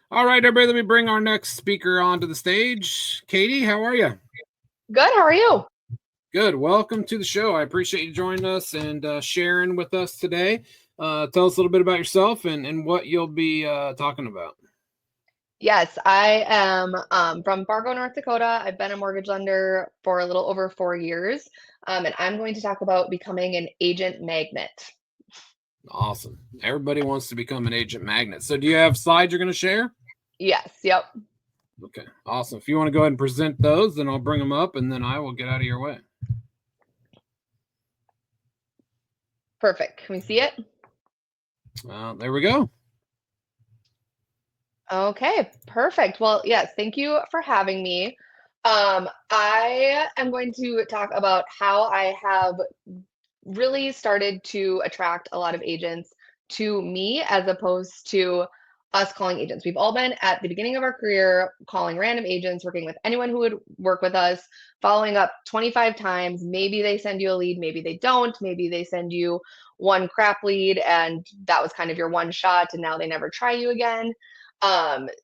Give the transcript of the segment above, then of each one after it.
All right, everybody, let me bring our next speaker onto the stage. Katie, how are you? Good. How are you? Good. Welcome to the show. I appreciate you joining us and sharing with us today. Tell us a little bit about yourself and what you'll be talking about. Yes, I am from Fargo, North Dakota. I've been a mortgage lender for a little over 4 years, and I'm going to talk about becoming an agent magnet. Awesome. Everybody wants to become an agent magnet. So, do you have slides you're going to share? Yes, yep, Okay, awesome. If you want to go ahead and present those, then I'll bring them up and then I will get out of your way. perfect. Can we see it? There we go. Okay, perfect. Well, yes, thank you for having me. I am going to talk about how I have really started to attract a lot of agents to me as opposed to us calling agents. We've all been at the beginning of our career calling random agents, working with anyone who would work with us, following up 25 times. Maybe they send you a lead, maybe they don't. Maybe they send you one crap lead and that was kind of your one shot and now they never try you again.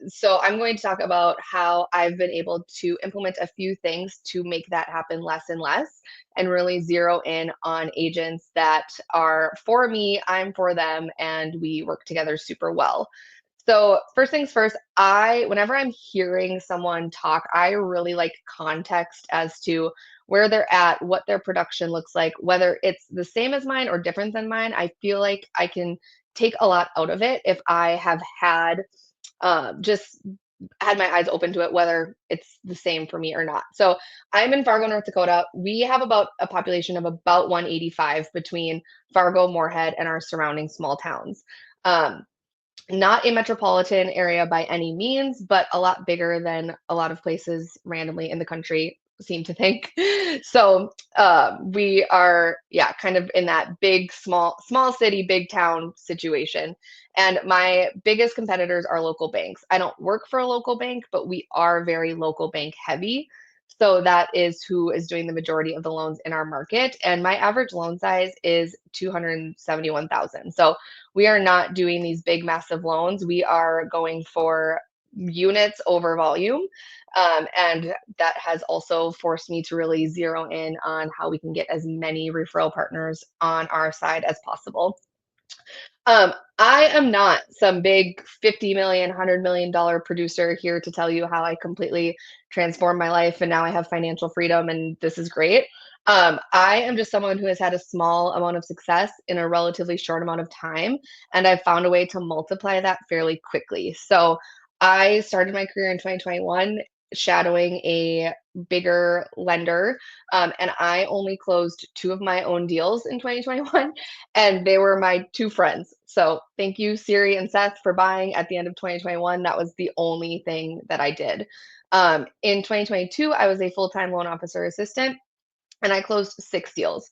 So I'm going to talk about how I've been able to implement a few things to make that happen less and less and really zero in on agents that are for me, I'm for them, and we work together super well. So first things first, whenever I'm hearing someone talk, I really like context as to where they're at, what their production looks like, whether it's the same as mine or different than mine. I feel like I can take a lot out of it if I have just had my eyes open to it, whether it's the same for me or not. So I'm in Fargo, North Dakota. We have about a population of about 185 between Fargo, Moorhead, and our surrounding small towns. Um, Not a metropolitan area by any means, but a lot bigger than a lot of places randomly in the country seem to think. So we are, yeah, kind of in that big, small city, big town situation. And my biggest competitors are local banks. I don't work for a local bank, but we are very local bank heavy. So that is who is doing the majority of the loans in our market. And my average loan size is 271,000. So we are not doing these big, massive loans. We are going for units over volume. And that has also forced me to really zero in on how we can get as many referral partners on our side as possible. I am not some big 50 million, $100 million producer here to tell you how I completely transformed my life and now I have financial freedom and this is great. I am just someone who has had a small amount of success in a relatively short amount of time, and I've found a way to multiply that fairly quickly. So I started my career in 2021 shadowing a bigger lender, and I only closed two of my own deals in 2021 and they were my two friends. So thank you, Siri and Seth, for buying at the end of 2021. That was the only thing that I did. In 2022, I was a full-time loan officer assistant, and I closed 6 deals.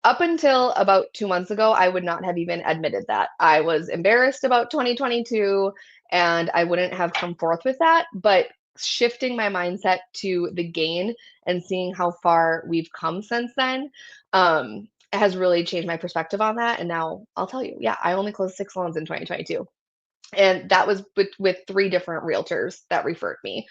Up until about 2 months ago, I would not have even admitted that. I was embarrassed about 2022, and I wouldn't have come forth with that. But shifting my mindset to the gain and seeing how far we've come since then, has really changed my perspective on that. And now I'll tell you, yeah, I only closed 6 loans in 2022. And that was with three different realtors that referred me.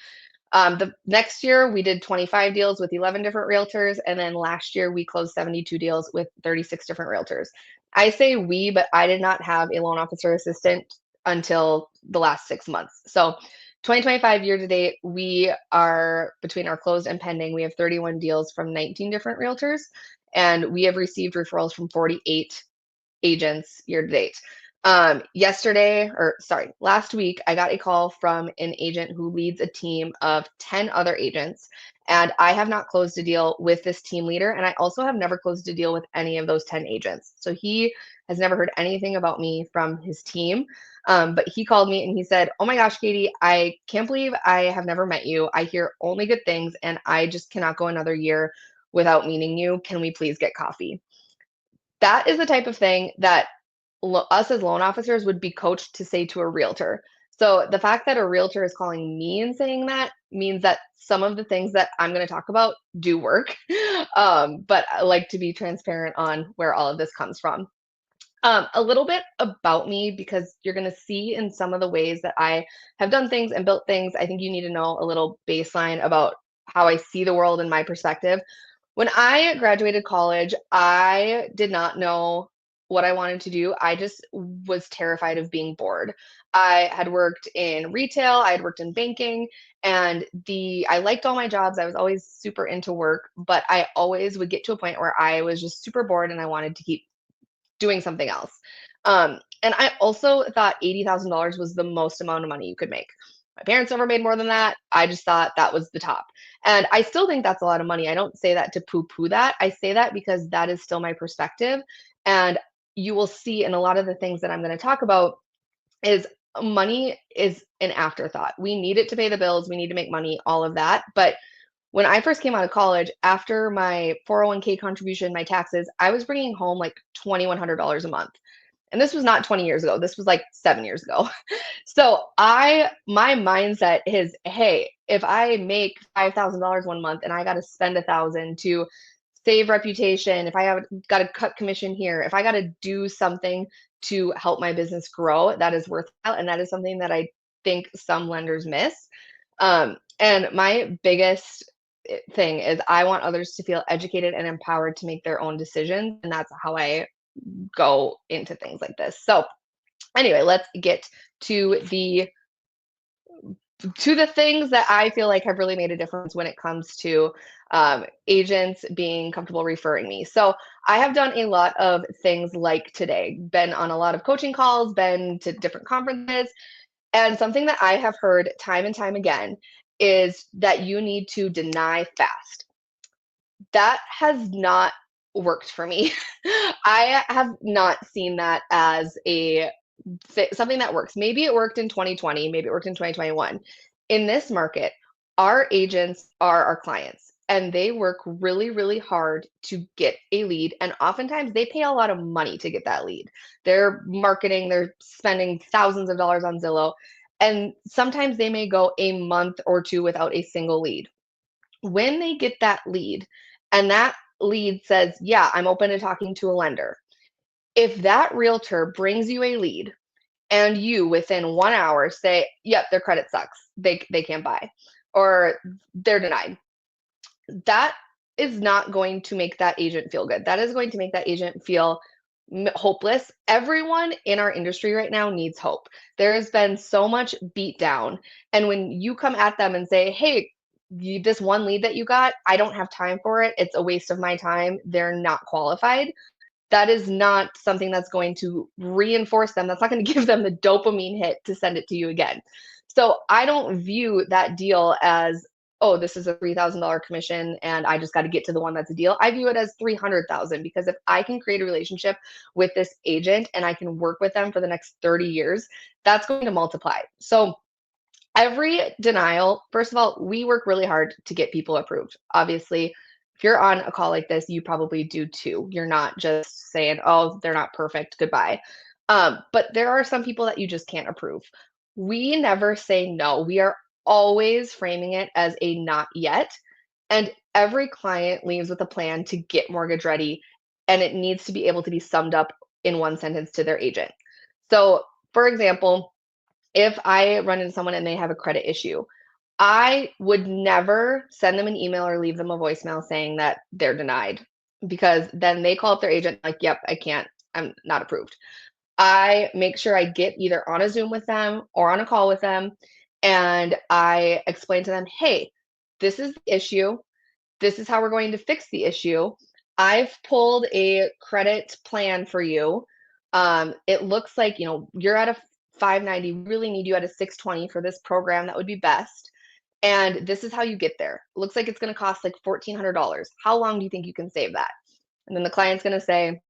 The next year, we did 25 deals with 11 different realtors. And then last year, we closed 72 deals with 36 different realtors. I say we, but I did not have a loan officer assistant until the last 6 months. So 2025 year to date, we are between our closed and pending, we have 31 deals from 19 different realtors. And we have received referrals from 48 agents year to date. Last week, I got a call from an agent who leads a team of 10 other agents. And I have not closed a deal with this team leader. And I also have never closed a deal with any of those 10 agents. So he has never heard anything about me from his team. But he called me and he said, "Oh my gosh, Katie, I can't believe I have never met you. I hear only good things and I just cannot go another year without meeting you. Can we please get coffee?" That is the type of thing that us as loan officers would be coached to say to a realtor. So the fact that a realtor is calling me and saying that means that some of the things that I'm going to talk about do work. But I like to be transparent on where all of this comes from. A little bit about me, because you're going to see in some of the ways that I have done things and built things. I think you need to know a little baseline about how I see the world and my perspective. When I graduated college, I did not know what I wanted to do. I just was terrified of being bored. I had worked in retail, I had worked in banking, and the I liked all my jobs. I was always super into work, but I always would get to a point where I was just super bored and I wanted to keep doing something else. And I also thought $80,000 was the most amount of money you could make. My parents never made more than that. I just thought that was the top. And I still think that's a lot of money. I don't say that to poo poo that. I say that because that is still my perspective. And you will see in a lot of the things that I'm going to talk about is money is an afterthought. We need it to pay the bills, we need to make money, all of that. But when I first came out of college, after my 401k contribution, my taxes, I was bringing home like $2,100 a month. And this was not 20 years ago. This was like 7 years ago. So my mindset is, hey, if I make $5,000 one month and I got to spend 1,000 to save reputation, if I have got to cut commission here, if I got to do something to help my business grow, that is worthwhile. And that is something that I think some lenders miss. And my biggest thing is I want others to feel educated and empowered to make their own decisions. And that's how I go into things like this. So anyway, let's get to the things that I feel like have really made a difference when it comes to agents being comfortable referring me. So I have done a lot of things like today, been on a lot of coaching calls, been to different conferences, and something that I have heard time and time again is that you need to deny fast. That has not worked for me. I have not seen that as something that works. Maybe it worked in 2020, maybe it worked in 2021. In this market, our agents are our clients and they work really, really hard to get a lead. And oftentimes they pay a lot of money to get that lead. They're marketing, they're spending thousands of dollars on Zillow. And sometimes they may go a month or two without a single lead. When they get that lead and that lead says, yeah, I'm open to talking to a lender. If that realtor brings you a lead and you within 1 hour say, yep, their credit sucks, they can't buy, or they're denied, that is not going to make that agent feel good. That is going to make that agent feel hopeless. Everyone in our industry right now needs hope. There has been so much beat down. And when you come at them and say, hey, this one lead that you got, I don't have time for it. It's a waste of my time. They're not qualified. That is not something that's going to reinforce them. That's not going to give them the dopamine hit to send it to you again. So I don't view that deal as, oh, this is a $3,000 commission and I just got to get to the one that's a deal. I view it as 300,000, because if I can create a relationship with this agent and I can work with them for the next 30 years, that's going to multiply. So every denial, first of all, we work really hard to get people approved. Obviously, if you're on a call like this, you probably do too. You're not just saying, oh, they're not perfect, goodbye. But there are some people that you just can't approve. We never say no. We are always framing it as a not yet. And every client leaves with a plan to get mortgage ready, and it needs to be able to be summed up in one sentence to their agent. So, for example, if I run into someone and they have a credit issue, I would never send them an email or leave them a voicemail saying that they're denied, because then they call up their agent like, yep, I can't, I'm not approved. I make sure I get either on a Zoom with them or on a call with them, and I explain to them, hey, this is the issue. This is how we're going to fix the issue. I've pulled a credit plan for you. It looks like, you're at a 590, really need you at a 620 for this program. That would be best. And this is how you get there. It looks like it's going to cost like $1,400. How long do you think you can save that? And then the client's going to say,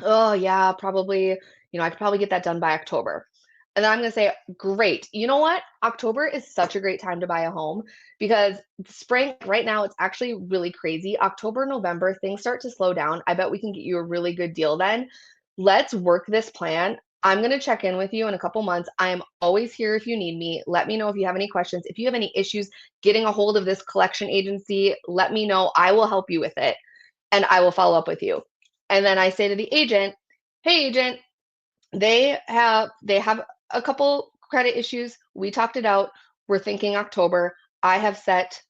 oh, yeah, probably, I could probably get that done by October. And then I'm going to say, great. You know what? October is such a great time to buy a home, because spring right now, it's actually really crazy. October, November, things start to slow down. I bet we can get you a really good deal then. Let's work this plan. I'm going to check in with you in a couple months. I am always here if you need me. Let me know if you have any questions. If you have any issues getting a hold of this collection agency, let me know. I will help you with it and I will follow up with you. And then I say to the agent, hey, agent, They have a couple credit issues. We talked it out. We're thinking October. I have set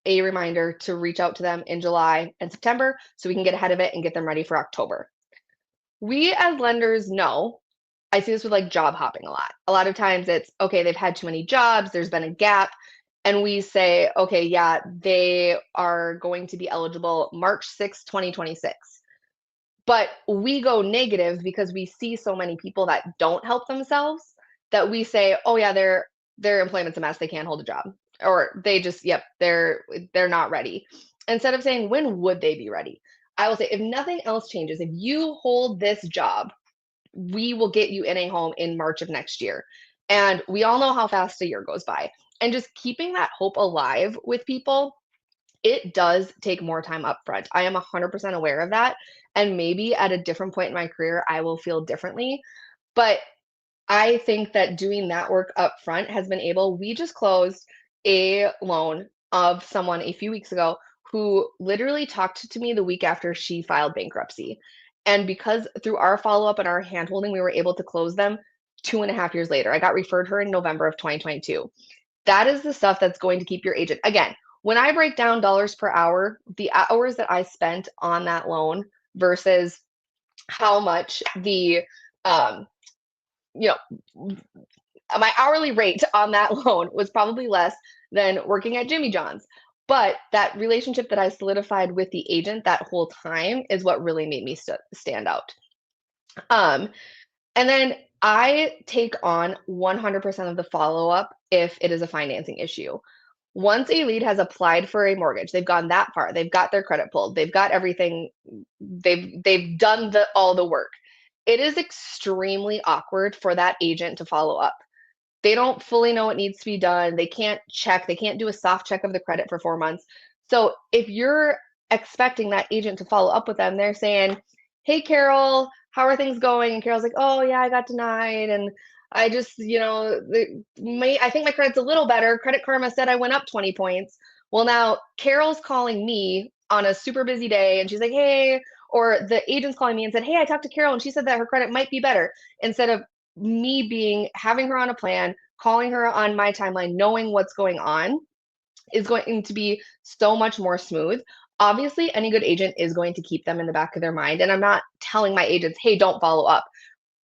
a reminder to reach out to them in July and September so we can get ahead of it and get them ready for October. We as lenders know, I see this with like job hopping a lot. A lot of times it's okay, they've had too many jobs, there's been a gap, and we say, okay, yeah, they are going to be eligible March 6th, 2026. But we go negative because we see so many people that don't help themselves that we say, oh yeah, their employment's a mess, they can't hold a job. Or they just, yep, they're not ready. Instead of saying, when would they be ready? I will say, if nothing else changes, if you hold this job, we will get you in a home in March of next year. And we all know how fast a year goes by. And just keeping that hope alive with people, it does take more time up front. I am 100% aware of that. And maybe at a different point in my career, I will feel differently. But I think that doing that work up front has been able. We just closed a loan of someone a few weeks ago who literally talked to me the week after she filed bankruptcy. And because through our follow up and our handholding, we were able to close them 2.5 years later. I got referred her in November of 2022. That is the stuff that's going to keep your agent. Again, when I break down dollars per hour, the hours that I spent on that loan versus how much the um, you know my hourly rate on that loan was probably less than working at Jimmy John's. But that relationship that I solidified with the agent that whole time is what really made me stand out. Um, and then I take on 100% of the follow up if it is a financing issue. Once a lead has applied for a mortgage, they've gone that far, they've got their credit pulled, they've got everything, they've done all the work. It is extremely awkward for that agent to follow up. They don't fully know what needs to be done. They can't check, they can't do a soft check of the credit for 4 months. So if you're expecting that agent to follow up with them, they're saying, hey, Carol, how are things going? And Carol's like, oh, yeah, I got denied. And I just, I think my credit's a little better. Credit Karma said I went up 20 points. Well, now Carol's calling me on a super busy day and she's like, hey, or the agent's calling me and said, hey, I talked to Carol and she said that her credit might be better, instead of me having her on a plan, calling her on my timeline, knowing what's going on is going to be so much more smooth. Obviously, any good agent is going to keep them in the back of their mind. And I'm not telling my agents, hey, don't follow up.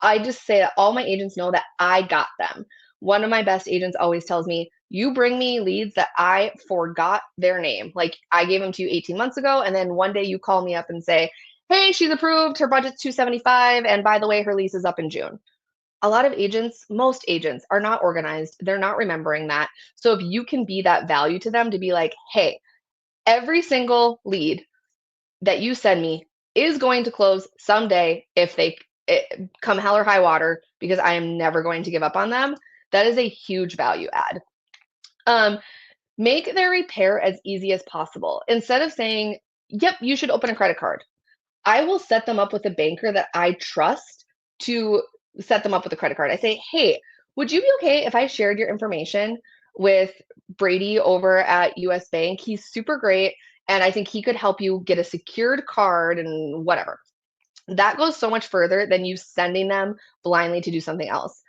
I just say that all my agents know that I got them. One of my best agents always tells me, you bring me leads that I forgot their name. Like I gave them to you 18 months ago. And then one day you call me up and say, hey, she's approved. Her budget's 275. And by the way, her lease is up in June. A lot of agents, most agents are not organized. They're not remembering that. So if you can be that value to them to be like, hey, every single lead that you send me is going to close someday if come hell or high water, because I am never going to give up on them. That is a huge value add. Make their repair as easy as possible. Instead of saying, yep, you should open a credit card, I will set them up with a banker that I trust to set them up with a credit card. I say, hey, would you be okay if I shared your information with Brady over at US Bank? He's super great. And I think he could help you get a secured card and whatever. That goes so much further than you sending them blindly to do something else.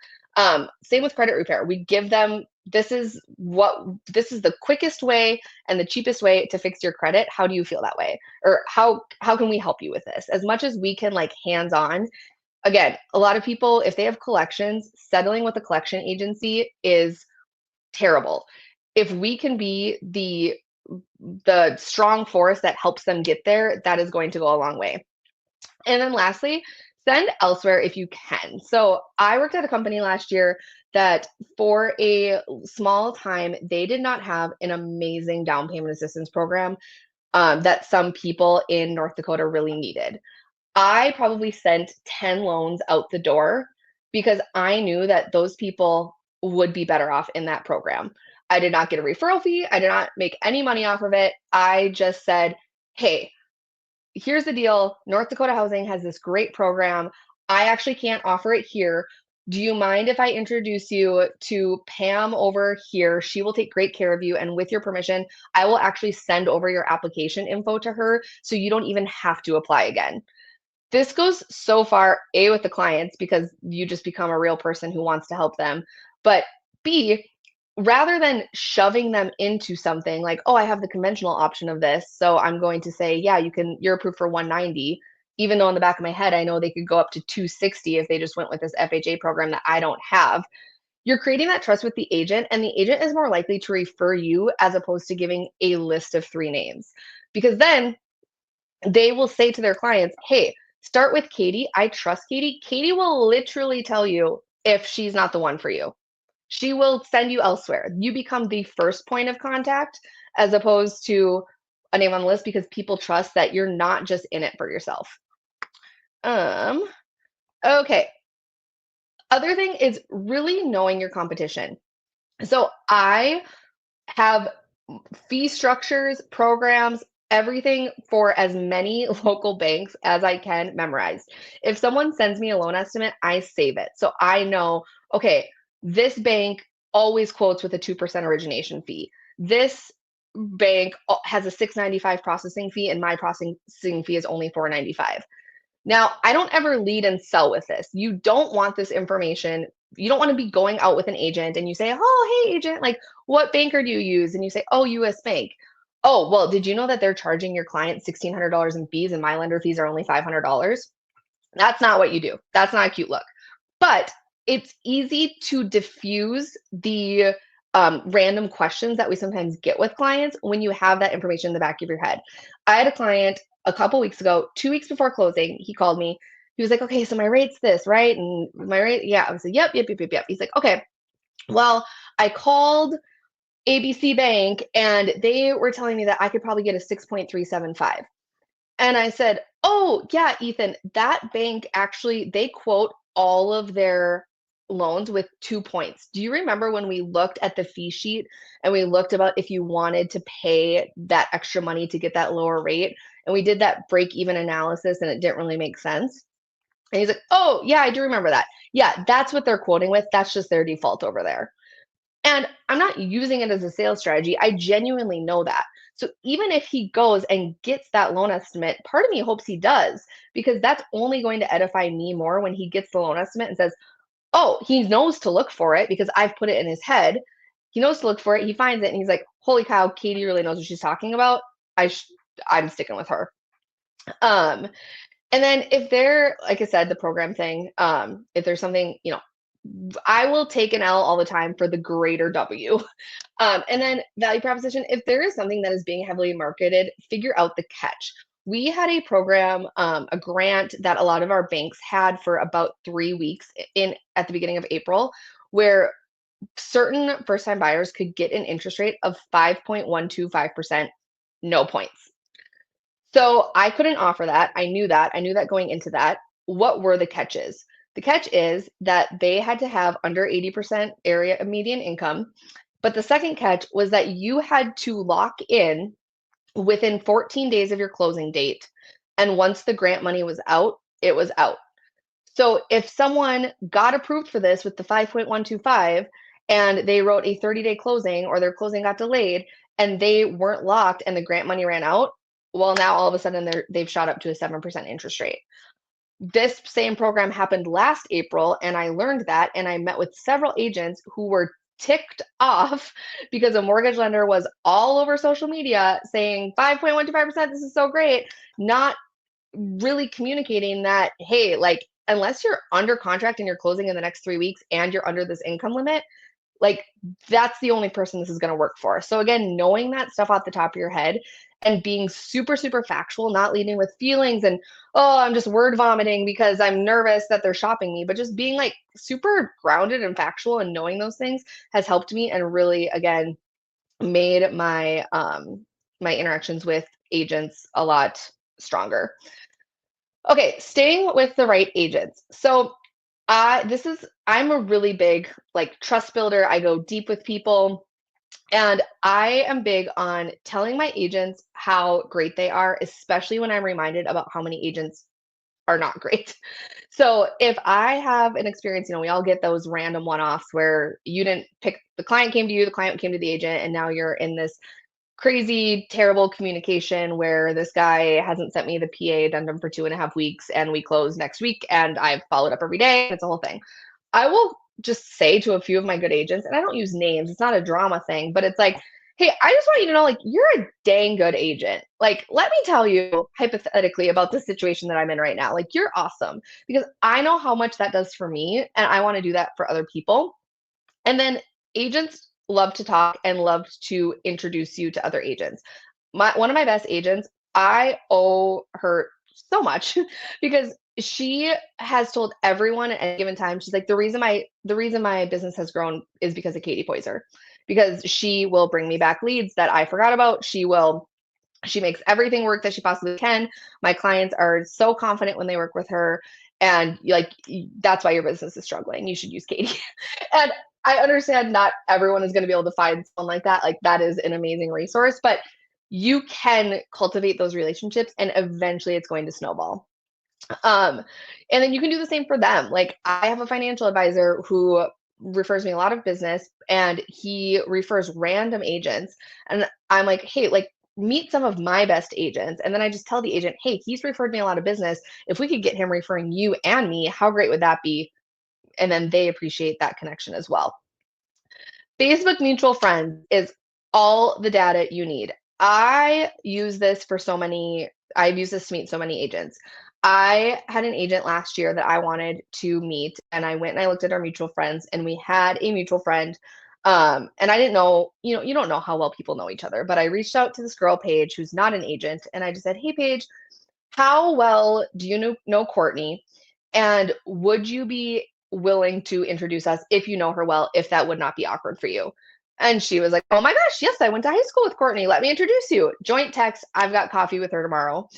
Same with credit repair. We give them, this is the quickest way and the cheapest way to fix your credit. How do you feel that way? Or how can we help you with this? As much as we can, like, hands-on. Again, a lot of people, if they have collections, settling with a collection agency is terrible. If we can be the strong force that helps them get there, that is going to go a long way. And then lastly, send elsewhere if you can. So I worked at a company last year that for a small time, they did not have an amazing down payment assistance program that some people in North Dakota really needed. I probably sent 10 loans out the door because I knew that those people would be better off in that program. I did not get a referral fee. I did not make any money off of it. I just said, hey, here's the deal. North Dakota Housing has this great program. I actually can't offer it here. Do you mind if I introduce you to Pam over here? She will take great care of you. And with your permission, I will actually send over your application info to her so you don't even have to apply again. This goes so far, A, with the clients because you just become a real person who wants to help them. But B, rather than shoving them into something like, oh, I have the conventional option of this, so I'm going to say, yeah, you're approved for 190, even though in the back of my head, I know they could go up to 260 if they just went with this FHA program that I don't have. You're creating that trust with the agent, and the agent is more likely to refer you as opposed to giving a list of 3 names. Because then they will say to their clients, hey, start with Katie. I trust Katie. Katie will literally tell you if she's not the one for you. She will send you elsewhere. You become the first point of contact as opposed to a name on the list because people trust that you're not just in it for yourself. Um, okay. Other thing is really knowing your competition. So I have fee structures, programs, everything for as many local banks as I can memorized. If someone sends me a loan estimate, I save it. So I know, okay, this bank always quotes with a 2% origination fee. This bank has a 695 processing fee and my processing fee is only 495. Now, I don't ever lead and sell with this. You don't want this information. You don't want to be going out with an agent and you say, oh, hey, agent, like, what banker do you use? And you say, oh, US Bank. Oh, well, did you know that they're charging your client $1,600 in fees and my lender fees are only $500? That's not what you do. That's not a cute look. But it's easy to diffuse the random questions that we sometimes get with clients when you have that information in the back of your head. I had a client a couple weeks ago, 2 weeks before closing, he called me. He was like, okay, so my rate's this, right? And my rate, yeah. I was like, yep. He's like, okay, well, I called ABC Bank and they were telling me that I could probably get a 6.375. And I said, "Oh, yeah, Ethan, that bank actually they quote all of their loans with 2 points. Do you remember when we looked at the fee sheet and we looked about if you wanted to pay that extra money to get that lower rate? And we did that break even analysis and it didn't really make sense." And he's like, "Oh, yeah, I do remember that. Yeah, that's what they're quoting with. That's just their default over there." And I'm not using it as a sales strategy. I genuinely know that. So even if he goes and gets that loan estimate, part of me hopes he does because that's only going to edify me more when he gets the loan estimate and says, oh, he knows to look for it because I've put it in his head. He knows to look for it. He finds it and he's like, holy cow, Katie really knows what she's talking about. I'm sticking with her. Um, and then if they're, like I said, the program thing, if there's something, I will take an L all the time for the greater W. And then value proposition, if there is something that is being heavily marketed, figure out the catch. We had a program, a grant that a lot of our banks had for about 3 weeks in at the beginning of April, where certain first-time buyers could get an interest rate of 5.125%, no points. So I couldn't offer that. I knew that. I knew that going into that. What were the catches? The catch is that they had to have under 80% area of median income. But the second catch was that you had to lock in within 14 days of your closing date. And once the grant money was out, it was out. So if someone got approved for this with the 5.125 and they wrote a 30-day closing or their closing got delayed and they weren't locked and the grant money ran out, well, now all of a sudden they've shot up to a 7% interest rate. This same program happened last April, and I learned that, and I met with several agents who were ticked off because a mortgage lender was all over social media saying 5.125%, this is so great, not really communicating that, hey, like, unless you're under contract and you're closing in the next 3 weeks and you're under this income limit, like that's the only person this is going to work for. So again, knowing that stuff off the top of your head and being super, super factual, not leading with feelings and, oh, I'm just word vomiting because I'm nervous that they're shopping me, but just being like super grounded and factual and knowing those things has helped me and really, again, made my interactions with agents a lot stronger. Okay, staying with the right agents. So I'm a really big like trust builder. I go deep with people and I am big on telling my agents how great they are, especially when I'm reminded about how many agents are not great. So if I have an experience, we all get those random one-offs where you didn't pick the client came to you, the client came to the agent, and now you're in this crazy, terrible communication where this guy hasn't sent me the PA addendum for 2.5 weeks and we close next week and I've followed up every day. It's a whole thing. I will just say to a few of my good agents, and I don't use names, it's not a drama thing, but it's like, hey, I just want you to know, like, you're a dang good agent. Like, let me tell you hypothetically about the situation that I'm in right now. Like, you're awesome because I know how much that does for me, and I want to do that for other people. And then agents love to talk and love to introduce you to other agents. One of my best agents, I owe her so much because she has told everyone at any given time, she's like, the reason my business has grown is because of Katie Poyzer. Because she will bring me back leads that I forgot about. She makes everything work that she possibly can. My clients are so confident when they work with her. And like, that's why your business is struggling. You should use Katie. And I understand not everyone is going to be able to find someone like that. Like, that is an amazing resource, but you can cultivate those relationships and eventually it's going to snowball. Um, and then you can do the same for them. Like, I have a financial advisor who refers me a lot of business and he refers random agents. And I'm like, hey, like, meet some of my best agents. And then I just tell the agent, hey, he's referred me a lot of business. If we could get him referring you and me, how great would that be? And then they appreciate that connection as well. Facebook mutual friends is all the data you need. I've used this to meet so many agents. I had an agent last year that I wanted to meet, and I went and I looked at our mutual friends, and we had a mutual friend. And I didn't know, you don't know how well people know each other, but I reached out to this girl, Paige, who's not an agent, and I just said, hey, Paige, how well do you know Courtney? And would you be willing to introduce us if you know her well, if that would not be awkward for you? And she was like, oh my gosh, yes, I went to high school with Courtney. Let me introduce you. Joint text, I've got coffee with her tomorrow.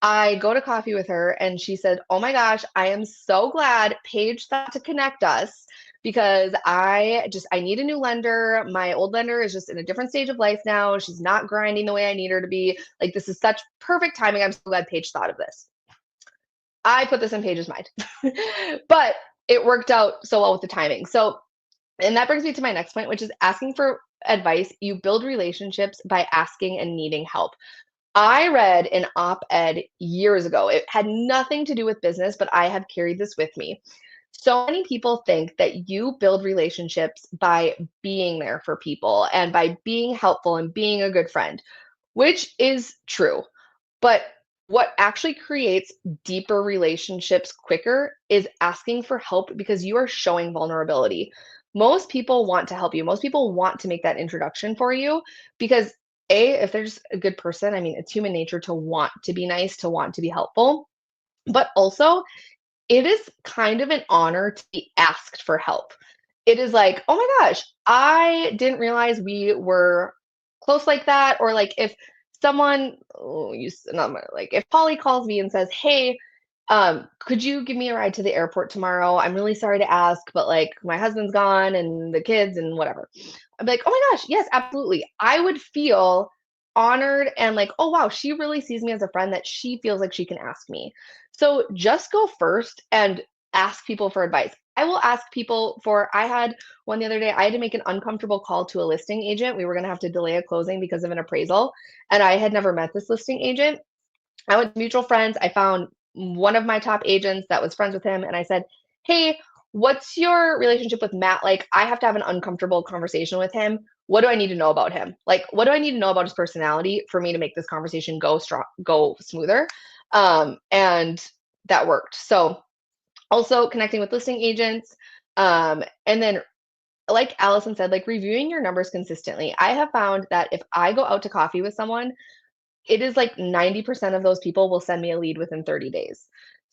I go to coffee with her and she said, oh my gosh, I am so glad Paige thought to connect us because I need a new lender. My old lender is just in a different stage of life now. She's not grinding the way I need her to be. Like, this is such perfect timing. I'm so glad Paige thought of this. I put this in Paige's mind. But it worked out so well with the timing. So, and that brings me to my next point, which is asking for advice. You build relationships by asking and needing help. I read an op-ed years ago. It had nothing to do with business, but I have carried this with me. So many people think that you build relationships by being there for people and by being helpful and being a good friend, which is true. But what actually creates deeper relationships quicker is asking for help because you are showing vulnerability. Most people want to help you. Most people want to make that introduction for you because if they're just a good person, I mean, it's human nature to want to be nice, to want to be helpful. But also, it is kind of an honor to be asked for help. It is like, oh my gosh, I didn't realize we were close like that. Or like if someone, oh, like if Polly calls me and says, hey, could you give me a ride to the airport tomorrow? I'm really sorry to ask, but like my husband's gone and the kids and whatever. I'm like, oh my gosh, yes, absolutely. I would feel honored and like, oh wow, she really sees me as a friend that she feels like she can ask me. So just go first and ask people for advice. I will ask people I had one the other day, I had to make an uncomfortable call to a listing agent. We were going to have to delay a closing because of an appraisal. And I had never met this listing agent. I went to mutual friends. I found one of my top agents that was friends with him. And I said, hey, what's your relationship with Matt? Like, I have to have an uncomfortable conversation with him. What do I need to know about him? Like, what do I need to know about his personality for me to make this conversation go smoother? And that worked. So also connecting with listing agents. And then like Allison said, like reviewing your numbers consistently. I have found that if I go out to coffee with someone, it is like 90% of those people will send me a lead within 30 days.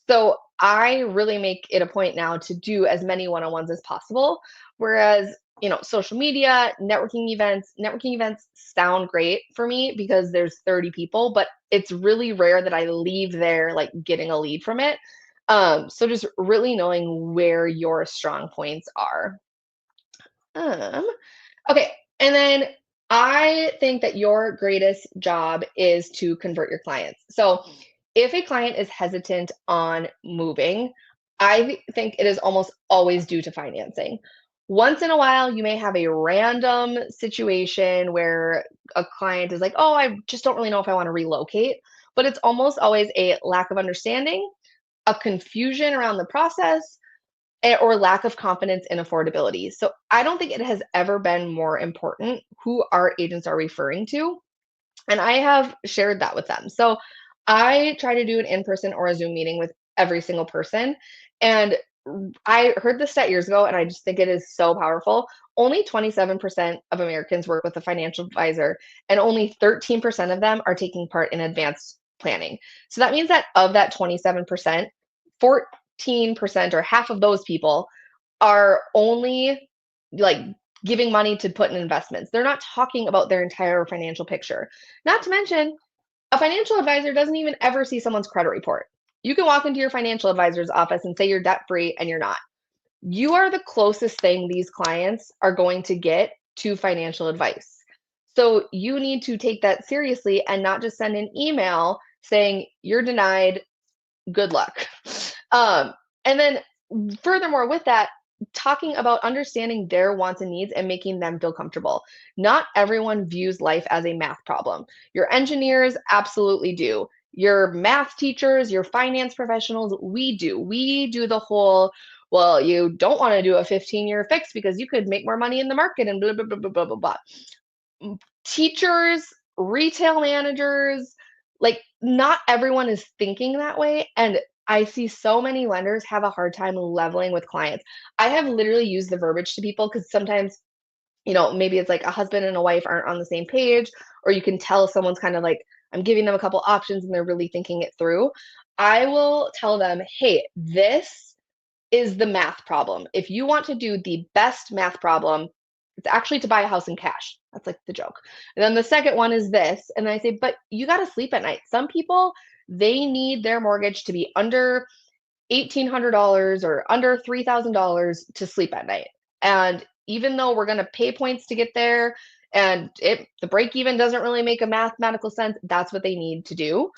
So I really make it a point now to do as many one-on-ones as possible. Whereas, social media, networking events sound great for me because there's 30 people, but it's really rare that I leave there like getting a lead from it. So just really knowing where your strong points are. Um, okay. And then I think that your greatest job is to convert your clients. So if a client is hesitant on moving, I think it is almost always due to financing. Once in a while, you may have a random situation where a client is like, oh, I just don't really know if I want to relocate. But it's almost always a lack of understanding, a confusion around the process, or lack of confidence in affordability. So I don't think it has ever been more important who our agents are referring to. And I have shared that with them. So I try to do an in person or a Zoom meeting with every single person. And I heard this stat years ago, and I just think it is so powerful. Only 27% of Americans work with a financial advisor, and only 13% of them are taking part in advanced planning. So that means that of that 27%, 14% or half of those people are only like giving money to put in investments. They're not talking about their entire financial picture. Not to mention, a financial advisor doesn't even ever see someone's credit report. You can walk into your financial advisor's office and say you're debt free and you're not. You are the closest thing these clients are going to get to financial advice. So you need to take that seriously and not just send an email saying you're denied, good luck. Um, and then furthermore, with that, talking about understanding their wants and needs and making them feel comfortable. Not everyone views life as a math problem. Your engineers absolutely do. Your math teachers, your finance professionals, we do. We do the whole, well, you don't want to do a 15-year fix because you could make more money in the market and blah, blah, blah, blah, blah, blah, blah. Teachers, retail managers, like not everyone is thinking that way. And I see so many lenders have a hard time leveling with clients. I have literally used the verbiage to people because sometimes, maybe it's like a husband and a wife aren't on the same page, or you can tell someone's kind of like, I'm giving them a couple options and they're really thinking it through. I will tell them, hey, this is the math problem. If you want to do the best math problem, it's actually to buy a house in cash. That's like the joke. And then the second one is this. And then I say, but you got to sleep at night. Some people, they need their mortgage to be under $1,800 or under $3,000 to sleep at night. And even though we're going to pay points to get there and the break even doesn't really make a mathematical sense, that's what they need to do.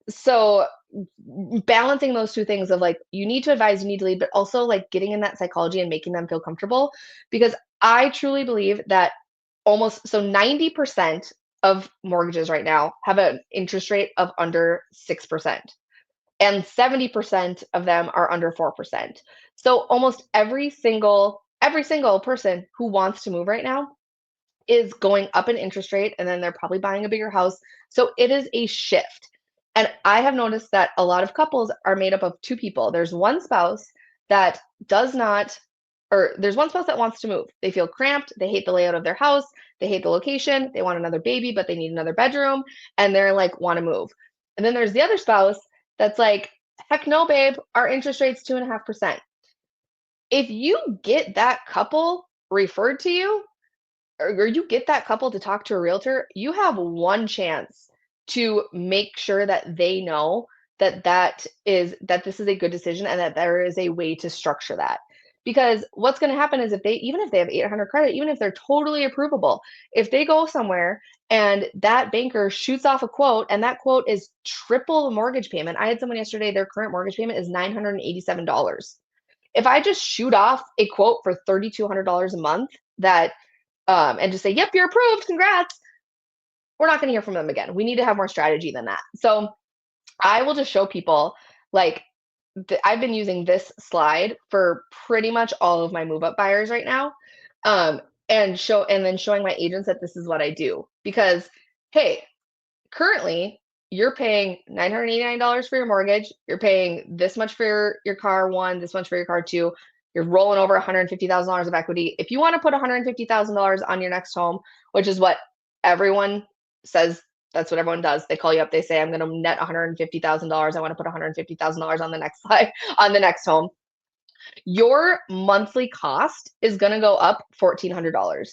So balancing those two things of like, you need to advise, you need to lead, but also like getting in that psychology and making them feel comfortable. Because I truly believe that 90% of mortgages right now have an interest rate of under 6%, and 70% of them are under 4%. So almost every single person who wants to move right now is going up in interest rate, and then they're probably buying a bigger house. So it is a shift. And I have noticed that a lot of couples are made up of two people. There's one spouse that does not, or there's one spouse that wants to move. They feel cramped. They hate the layout of their house. They hate the location. They want another baby, but they need another bedroom. And they're like, want to move. And then there's the other spouse that's like, heck no, babe, our interest rate's 2.5%. If you get that couple referred to you, or you get that couple to talk to a realtor, you have one chance to make sure that they know that this is a good decision and that there is a way to structure that. Because what's going to happen is even if they have 800 credit, even if they're totally approvable, if they go somewhere and that banker shoots off a quote and that quote is triple the mortgage payment. I had someone yesterday, their current mortgage payment is $987. If I just shoot off a quote for $3,200 a month and just say, yep, you're approved, congrats, we're not going to hear from them again. We need to have more strategy than that. So I will just show people, like, I've been using this slide for pretty much all of my move up buyers right now. And then showing my agents that this is what I do. Because, hey, currently you're paying $989 for your mortgage. You're paying this much for your car one, this much for your car two. You're rolling over $150,000 of equity. If you want to put $150,000 on your next home, which is what everyone says, that's what everyone does. They call you up. They say, I'm going to net $150,000. I want to put $150,000 on the next slide, on the next home. Your monthly cost is going to go up $1,400.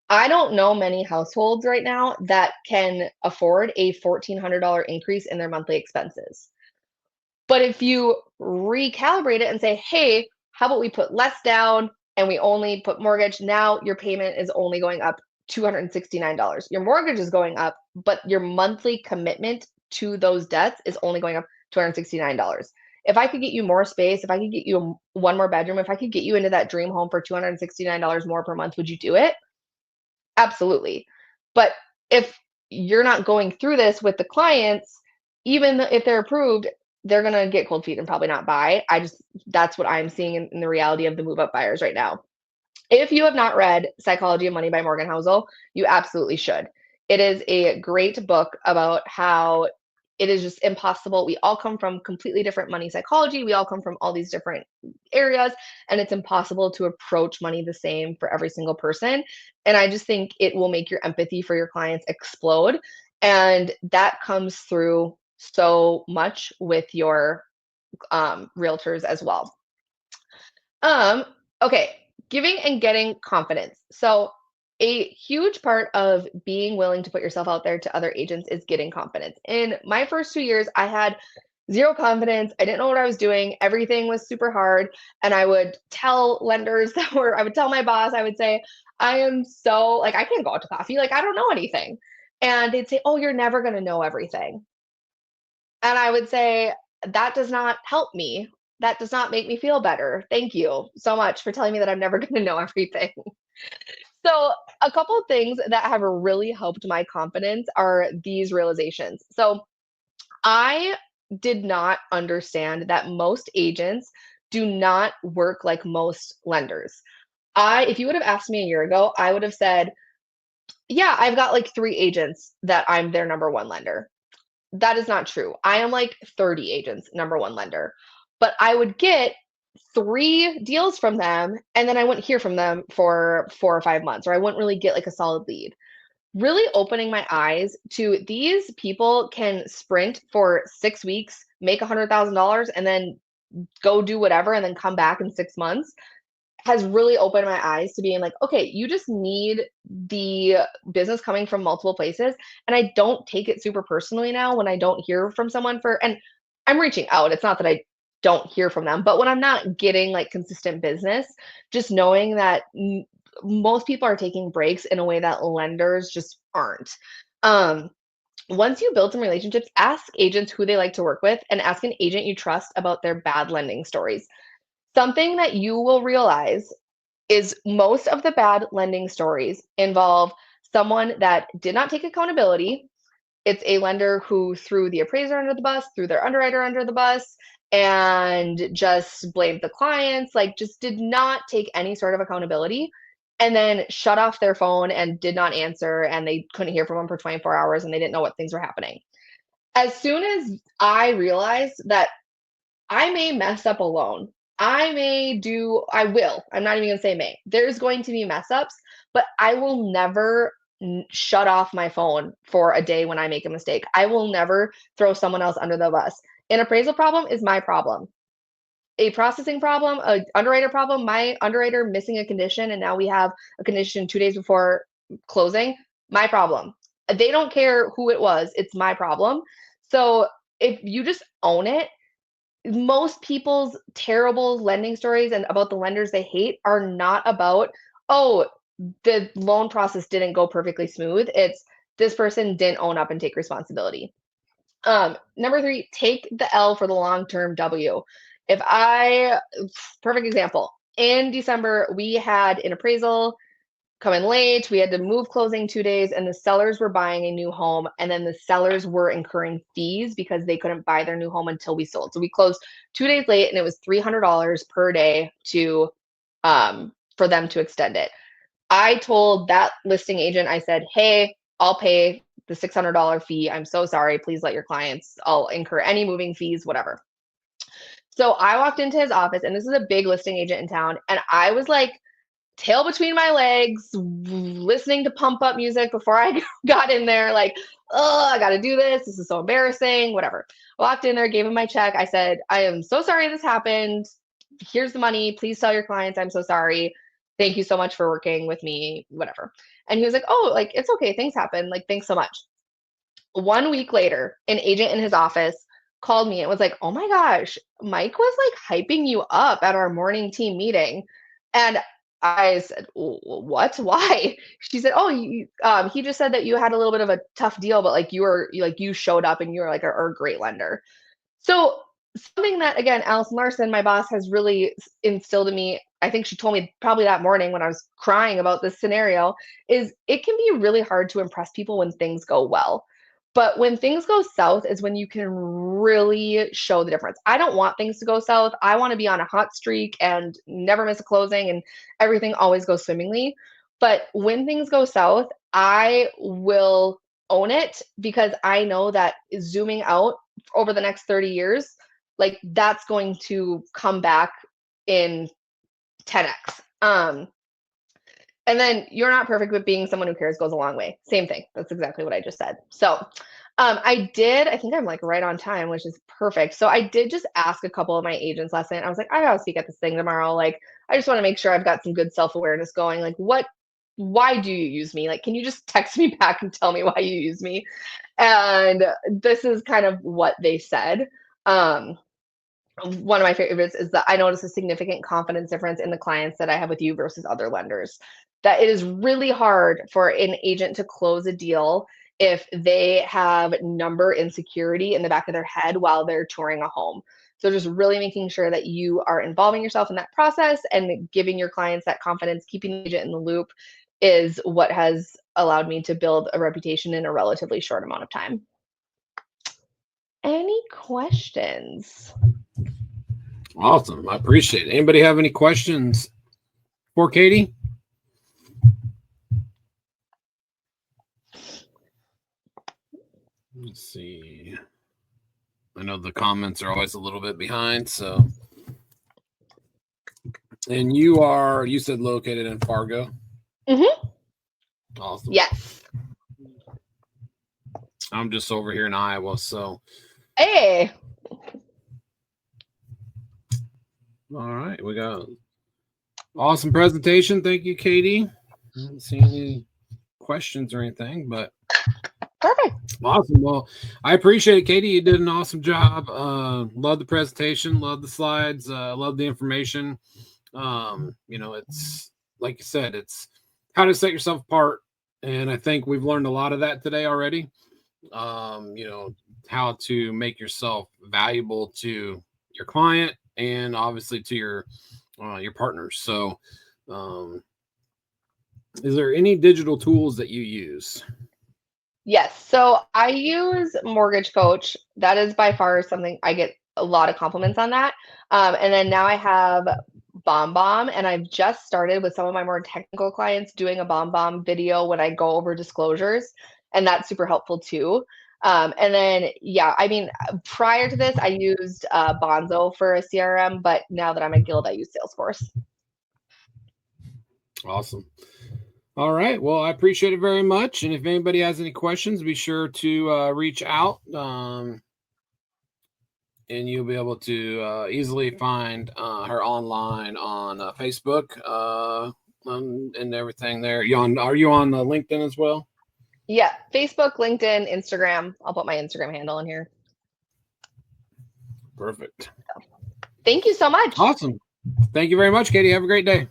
I don't know many households right now that can afford a $1,400 increase in their monthly expenses. But if you recalibrate it and say, hey, how about we put less down and we only put mortgage? Now your payment is only going up $269. Your mortgage is going up, but your monthly commitment to those debts is only going up $269. if I could get you more space, if I could get you one more bedroom, if I could get you into that dream home for $269 more per month, would you do it? Absolutely. But if you're not going through this with the clients, even if they're approved, they're going to get cold feet and probably not buy. That's what I'm seeing in the reality of the move up buyers right now. If you have not read Psychology of Money by Morgan Housel, you absolutely should. It is a great book about how it is just impossible. We all come from completely different money psychology. We all come from all these different areas, and it's impossible to approach money the same for every single person. And I just think it will make your empathy for your clients explode. And that comes through so much with your realtors as well. Um, okay, giving and getting confidence. So, a huge part of being willing to put yourself out there to other agents is getting confidence. In my first 2 years, I had zero confidence. I didn't know what I was doing. Everything was super hard. And I would tell lenders I would tell my boss, I would say, I am so like, I can't go out to coffee. Like, I don't know anything. And they'd say, oh, you're never going to know everything. And I would say, "That does not help me. That does not make me feel better. Thank you so much for telling me that I'm never gonna know everything." So, a couple of things that have really helped my confidence are these realizations. So, I did not understand that most agents do not work like most lenders. If you would have asked me a year ago, I would have said, "Yeah, I've got like 3 agents that I'm their number 1 lender." That is not true. I am like 30 agents, number 1 lender. But I would get 3 deals from them, and then I wouldn't hear from them for 4 or 5 months, or I wouldn't really get like a solid lead. Really opening my eyes to these people can sprint for 6 weeks, make $100,000, and then go do whatever, and then come back in 6 months has really opened my eyes to being like, okay, you just need the business coming from multiple places. And I don't take it super personally now when I don't hear from someone and I'm reaching out. It's not that I don't hear from them, but when I'm not getting like consistent business, just knowing that most people are taking breaks in a way that lenders just aren't. Um, Once you build some relationships, ask agents who they like to work with and ask an agent you trust about their bad lending stories. Something that you will realize is most of the bad lending stories involve someone that did not take accountability. It's a lender who threw the appraiser under the bus, threw their underwriter under the bus, and just blamed the clients, like just did not take any sort of accountability and then shut off their phone and did not answer and they couldn't hear from them for 24 hours and they didn't know what things were happening. As soon as I realized that I may mess up alone. I will. I'm not even going to say may. There's going to be mess ups, but I will never shut off my phone for a day when I make a mistake. I will never throw someone else under the bus. An appraisal problem is my problem. A processing problem, a underwriter problem, my underwriter missing a condition, and now we have a condition 2 days before closing, my problem. They don't care who it was, it's my problem. So if you just own it, most people's terrible lending stories and about the lenders they hate are not about, oh, the loan process didn't go perfectly smooth. It's this person didn't own up and take responsibility. Number 3, take the L for the long-term W. If I Perfect example. In December, we had an appraisal come in late. We had to move closing 2 days, and the sellers were buying a new home. And then the sellers were incurring fees because they couldn't buy their new home until we sold. So we closed 2 days late, and it was $300 per day for them to extend it. I told that listing agent, I said, "Hey, I'll pay the $600 fee. I'm so sorry. Please let your clients. I'll incur any moving fees, whatever." So I walked into his office, and this is a big listing agent in town, and I was like tail between my legs, listening to pump up music before I got in there, like, oh, I got to do this. This is so embarrassing, whatever. Walked in there, gave him my check. I said, I am so sorry this happened. Here's the money. Please tell your clients I'm so sorry. Thank you so much for working with me, whatever. And he was like, oh, like, it's okay. Things happen. Like, thanks so much. 1 week later, an agent in his office called me and was like, oh my gosh, Mike was like hyping you up at our morning team meeting. And I said, what? Why? She said, oh, he just said that you had a little bit of a tough deal, but like you showed up and you were like a great lender. So something that, again, Allison Larson, my boss, has really instilled in me. I think she told me probably that morning when I was crying about this scenario, is it can be really hard to impress people when things go well. But when things go south is when you can really show the difference. I don't want things to go south. I want to be on a hot streak and never miss a closing and everything always goes swimmingly. But when things go south, I will own it because I know that zooming out over the next 30 years, like that's going to come back in 10x. And then you're not perfect, but being someone who cares goes a long way. Same thing. That's exactly what I just said. So I think I'm like right on time, which is perfect. So I did just ask a couple of my agents last night. I was like, I gotta speak at this thing tomorrow. Like, I just want to make sure I've got some good self-awareness going. Like, why do you use me? Like, can you just text me back and tell me why you use me? And this is kind of what they said. Um, one of my favorites is that I notice a significant confidence difference in the clients that I have with you versus other lenders. That it is really hard for an agent to close a deal if they have number insecurity in the back of their head while they're touring a home. So just really making sure that you are involving yourself in that process and giving your clients that confidence, keeping the agent in the loop is what has allowed me to build a reputation in a relatively short amount of time. Any questions? Awesome. I appreciate it. Anybody have any questions for Katie? Let's see. I know the comments are always a little bit behind, so. And you said located in Fargo? Mm-hmm. Awesome. Yes. I'm just over here in Iowa, so. Hey. All right, we got awesome presentation. Thank you, Katie. I haven't seen any questions or anything, but Perfect. Awesome. Well, I appreciate it, Katie. You did an awesome job. Love the presentation, love the slides, love the information. It's like you said, it's how to set yourself apart. And I think we've learned a lot of that today already. How to make yourself valuable to your client and obviously to your partners. So, is there any digital tools that you use? Yes. So I use Mortgage Coach. That is by far something I get a lot of compliments on that. And then now I have BombBomb, and I've just started with some of my more technical clients doing a BombBomb video when I go over disclosures, and that's super helpful too. And then, yeah, I mean, prior to this, I used Bonzo for a CRM, but now that I'm a guild, I use Salesforce. Awesome. All right. Well, I appreciate it very much. And if anybody has any questions, be sure to reach out. And you'll be able to easily find her online on Facebook and everything there. Are you on LinkedIn as well? Yeah, Facebook, LinkedIn, Instagram. I'll put my Instagram handle in here. Perfect. Thank you so much. Awesome. Thank you very much, Katie. Have a great day.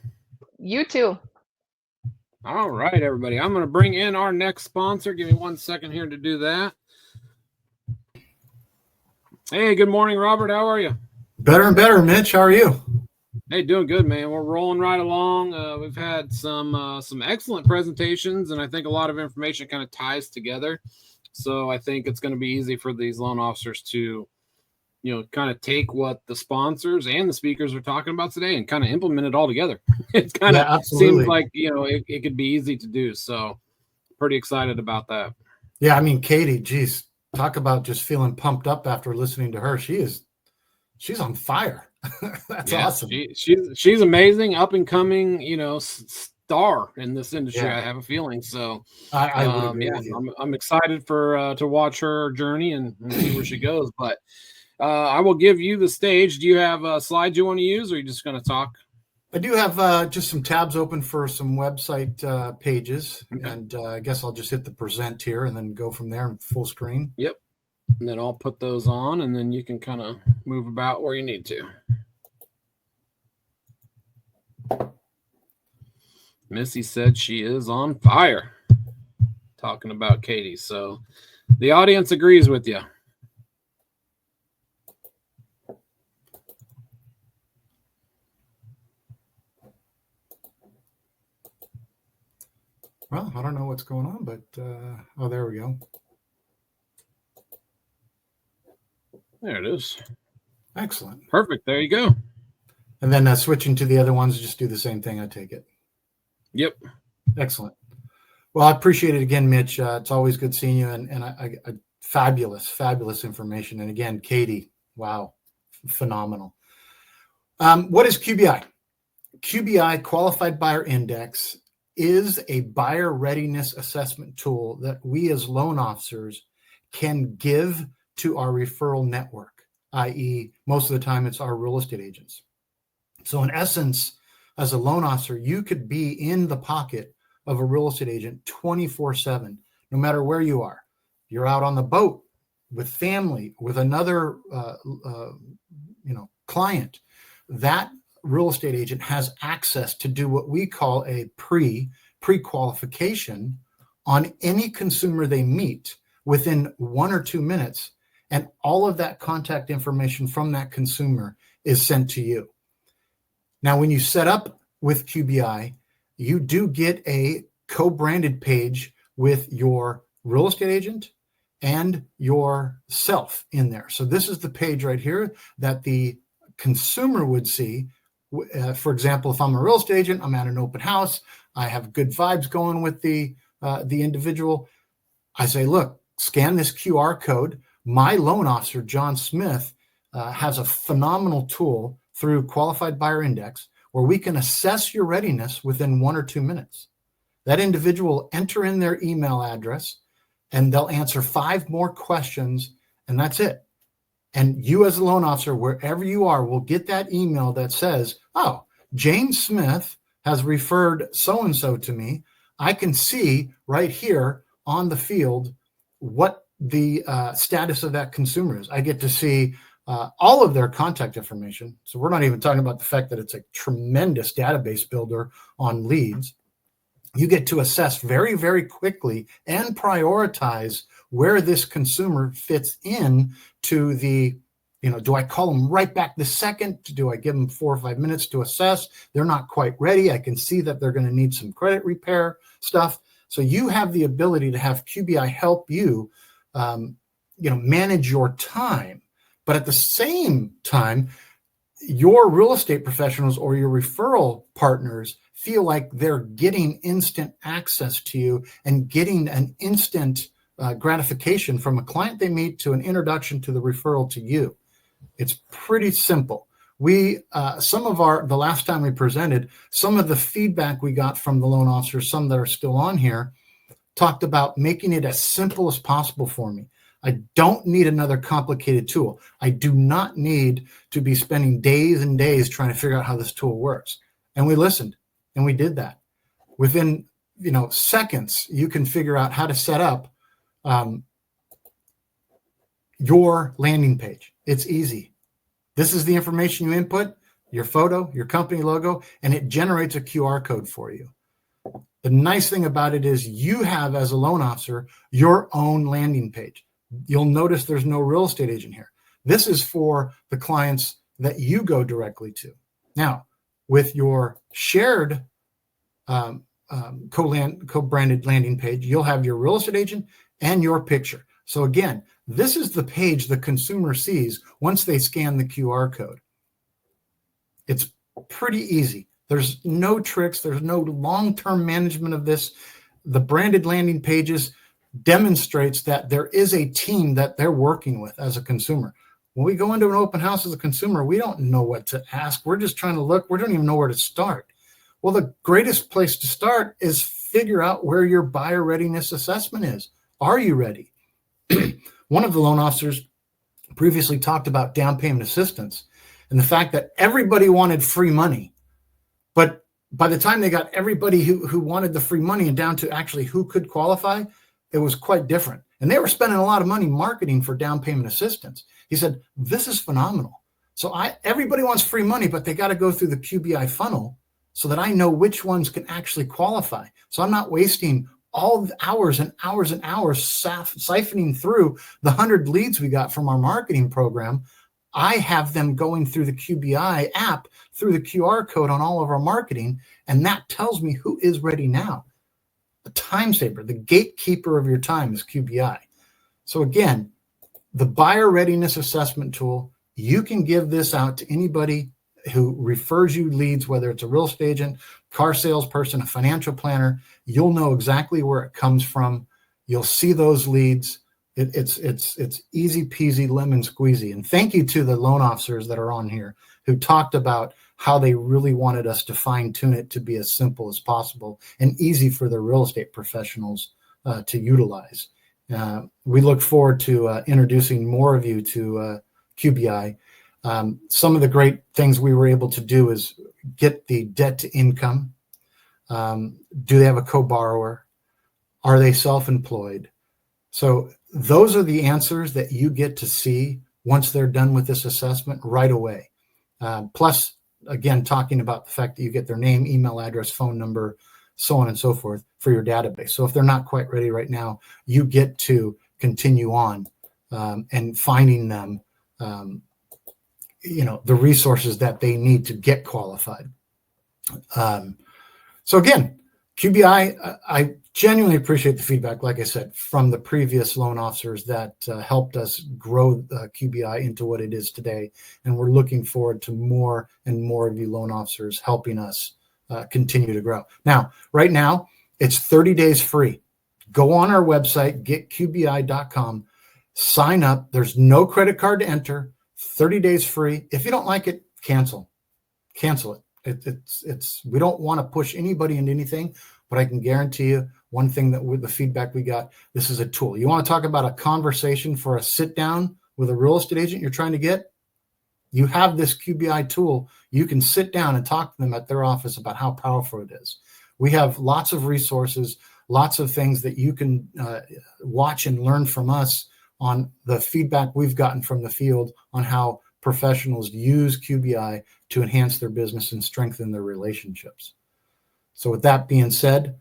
You too. All right, everybody. I'm going to bring in our next sponsor. Give me 1 second here to do that. Hey, good morning, Robert. How are you? Better and better, Mitch. How are you? Hey, doing good, man. We're rolling right along. We've had some excellent presentations, and I think a lot of information kind of ties together. So I think it's going to be easy for these loan officers to, kind of take what the sponsors and the speakers are talking about today and kind of implement it all together. It kind of seems like, it could be easy to do. So pretty excited about that. Yeah, I mean, Katie, geez, talk about just feeling pumped up after listening to her. She's on fire. That's awesome. She's amazing, up and coming, star in this industry. Yeah. I have a feeling. So I would agree with you. I'm excited for to watch her journey and see where she goes. But I will give you the stage. Do you have slides you want to use, or are you just going to talk? I do have just some tabs open for some website pages, okay. And I guess I'll just hit the present here and then go from there in full screen. Yep. And then I'll put those on, and then you can kind of move about where you need to. Missy said she is on fire, talking about Katie. So the audience agrees with you. Well, I don't know what's going on, but oh, there we go. There it is. Excellent. Perfect. There you go. And then switching to the other ones, just do the same thing, I take it. Yep. Excellent. Well, I appreciate it again, Mitch. It's always good seeing you, and I fabulous information. And again, Katie, wow, phenomenal. What is QBI? QBI, Qualified Buyer Index, is a buyer readiness assessment tool that we as loan officers can give to our referral network, i.e., most of the time it's our real estate agents. So in essence, as a loan officer, you could be in the pocket of a real estate agent 24/7, no matter where you are. You're out on the boat with family, with another client. That real estate agent has access to do what we call a pre-qualification on any consumer they meet within 1 or 2 minutes, and all of that contact information from that consumer is sent to you. Now, when you set up with QBI, you do get a co-branded page with your real estate agent and yourself in there. So this is the page right here that the consumer would see. For example, if I'm a real estate agent, I'm at an open house, I have good vibes going with the individual. I say, look, scan this QR code. My loan officer, John Smith, has a phenomenal tool through Qualified Buyer Index where we can assess your readiness within 1 or 2 minutes. That individual will enter in their email address and they'll answer 5 more questions, and that's it. And you as a loan officer, wherever you are, will get that email that says, oh, James Smith has referred so-and-so to me. I can see right here on the field what the status of that consumer is. I get to see all of their contact information. So we're not even talking about the fact that it's a tremendous database builder on leads. You get to assess very, very quickly and prioritize where this consumer fits in to the, do I call them right back this second? Do I give them 4 or 5 minutes to assess? They're not quite ready. I can see that they're going to need some credit repair stuff. So you have the ability to have QBI help you, manage your time. But at the same time, your real estate professionals or your referral partners feel like they're getting instant access to you and getting an instant gratification from a client they meet to an introduction to the referral to you. It's pretty simple. We, the last time we presented, some of the feedback we got from the loan officers, some that are still on here, talked about making it as simple as possible for me. I don't need another complicated tool. I do not need to be spending days and days trying to figure out how this tool works. And we listened and we did that. Within, seconds, you can figure out how to set up your landing page. It's easy. This is the information you input, your photo, your company logo, and it generates a QR code for you. The nice thing about it is you have, as a loan officer, your own landing page. You'll notice there's no real estate agent here. This is for the clients that you go directly to. Now, with your shared co-branded landing page, you'll have your real estate agent and your picture. So again, this is the page the consumer sees once they scan the QR code. It's pretty easy. There's no tricks. There's no long-term management of this. The branded landing pages demonstrates that there is a team that they're working with as a consumer. When we go into an open house as a consumer, we don't know what to ask. We're just trying to look. We don't even know where to start. Well, the greatest place to start is figure out where your buyer readiness assessment is. Are you ready? One of the loan officers previously talked about down payment assistance and the fact that everybody wanted free money. But by the time they got everybody who wanted the free money and down to actually who could qualify, it was quite different. And they were spending a lot of money marketing for down payment assistance. He said, this is phenomenal. So everybody wants free money, but they got to go through the QBI funnel so that I know which ones can actually qualify. So I'm not wasting all the hours and hours and hours siphoning through the 100 leads we got from our marketing program. I have them going through the QBI app through the QR code on all of our marketing, and that tells me who is ready now. a time saver. The gatekeeper of your time is QBI. So again, the buyer readiness assessment tool, you can give this out to anybody who refers you leads, whether it's a real estate agent, car salesperson, a financial planner. You'll know exactly where it comes from. You'll see those leads. It's easy peasy lemon squeezy. And thank you to the loan officers that are on here who talked about how they really wanted us to fine tune it to be as simple as possible and easy for the real estate professionals to utilize. We look forward to introducing more of you to QBI. Some of the great things we were able to do is get the debt to income. Do they have a co-borrower? Are they self-employed? So those are the answers that you get to see once they're done with this assessment right away. Plus, again, talking about the fact that you get their name, email address, phone number, so on and so forth for your database. So if they're not quite ready right now, you get to continue on and finding them, the resources that they need to get qualified. So again, QBI, I genuinely appreciate the feedback, like I said, from the previous loan officers that helped us grow QBI into what it is today. And we're looking forward to more and more of you loan officers helping us continue to grow. Now, right now, it's 30 days free. Go on our website, getqbi.com, sign up. There's no credit card to enter, 30 days free. If you don't like it, cancel it. It's we don't want to push anybody into anything, but I can guarantee you one thing, that with the feedback we got, this is a tool. You want to talk about a conversation for a sit down with a real estate agent you're trying to get? You have this QBI tool. You can sit down and talk to them at their office about how powerful it is. We have lots of resources, lots of things that you can watch and learn from us on the feedback we've gotten from the field on how professionals use QBI to enhance their business and strengthen their relationships. So with that being said,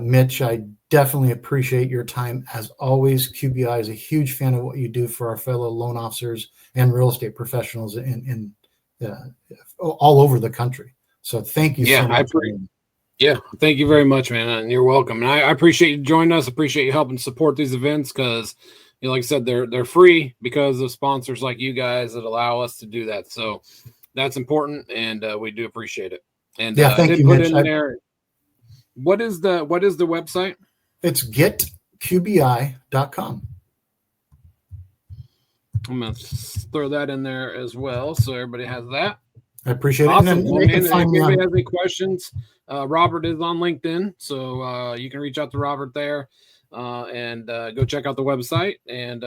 Mitch, I definitely appreciate your time. As always, QBI is a huge fan of what you do for our fellow loan officers and real estate professionals in all over the country. So thank you so much. Thank you very much, man. And you're welcome. And I appreciate you joining us. Appreciate you helping support these events because, like I said, they're free because of sponsors like you guys that allow us to do that. So that's important, and we do appreciate it. And thank you, Mitch. What is the website? It's getqbi.com. I'm going to throw that in there as well so everybody has that. I appreciate it. Awesome. And Well, man, if anybody has any questions, Robert is on LinkedIn, so you can reach out to Robert there and go check out the website and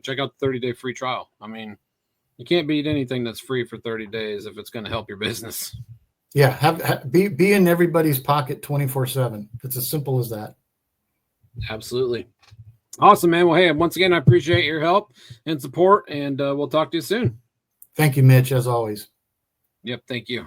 check out the 30-day free trial. I mean, you can't beat anything that's free for 30 days if it's going to help your business. Yeah, be in everybody's pocket 24/7. It's as simple as that. Absolutely. Awesome, man. Well, hey, once again, I appreciate your help and support, and we'll talk to you soon. Thank you, Mitch, as always. Yep, thank you.